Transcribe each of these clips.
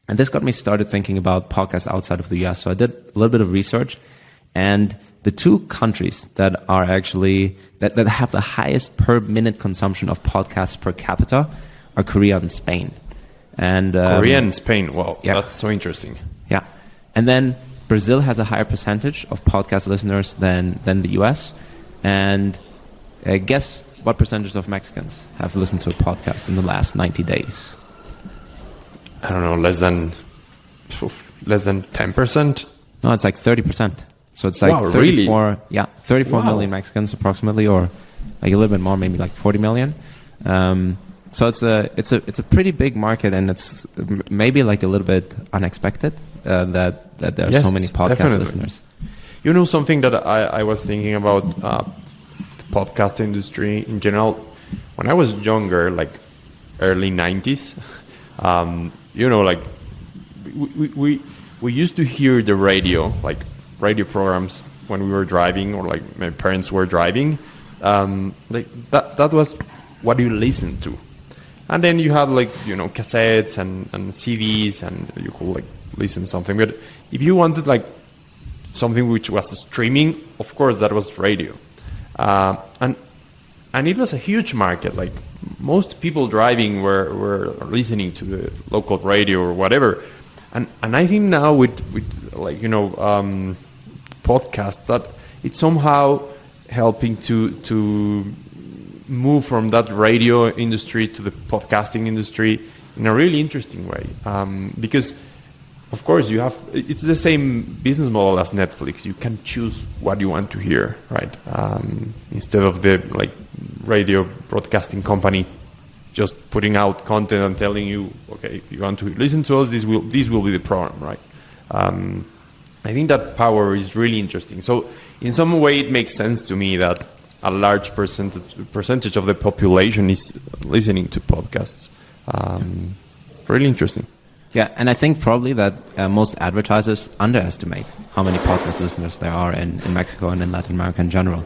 And this got me started thinking about podcasts outside of the US. So I did a little bit of research, and the two countries that are actually, that have the highest per minute consumption of podcasts per capita are Korea and Spain. And Korea and Spain, wow, yeah. That's so interesting. Yeah. And then Brazil has a higher percentage of podcast listeners than the US. And guess what percentage of Mexicans have listened to a podcast in the last 90 days? I don't know, less than 10%? No, it's like 30%. So it's like wow, 34, really? yeah, 34 wow. million Mexicans approximately, or like a little bit more, maybe like 40 million. So it's a pretty big market, and it's maybe like a little bit unexpected that there are so many podcast listeners. You know, something that I was thinking about the podcast industry in general. When I was younger, like early 90s, you know, like we used to hear the radio, like radio programs when we were driving, or like my parents were driving. Like that was what you listened to. And then you had like, you know, cassettes and CDs, and you could like listen to something. But if you wanted like something which was streaming, of course that was radio. And it was a huge market. Like most people driving were listening to the local radio or whatever. And I think now with like, you know, podcasts, that it's somehow helping to move from that radio industry to the podcasting industry in a really interesting way. Because of course it's the same business model as Netflix. You can choose what you want to hear, right? Instead of the like radio broadcasting company just putting out content and telling you, okay, if you want to listen to us, this will be the program, right? I think that power is really interesting. So in some way, it makes sense to me that a large percentage of the population is listening to podcasts. Really interesting. Yeah, and I think probably that most advertisers underestimate how many podcast listeners there are in Mexico and in Latin America in general.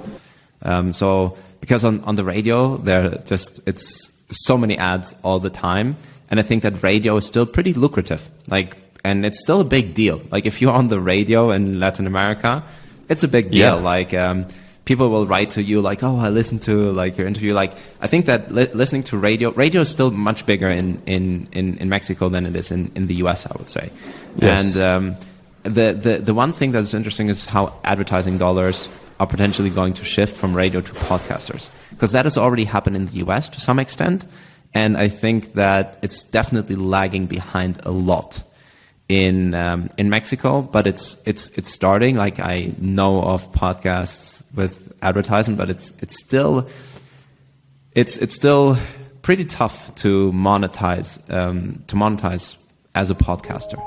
So because on the radio, it's so many ads all the time, and I think that radio is still pretty lucrative. And it's still a big deal. Like if you're on the radio in Latin America, it's a big deal. Yeah. Like people will write to you like, "Oh, I listened to like your interview." Like I think that listening to radio is still much bigger in Mexico than it is in the US, I would say. Yes. And the one thing that's interesting is how advertising dollars are potentially going to shift from radio to podcasters, because that has already happened in the US to some extent, and I think that it's definitely lagging behind a lot in Mexico, but it's starting. Like I know of podcasts with advertising, but it's still pretty tough to monetize as a podcaster.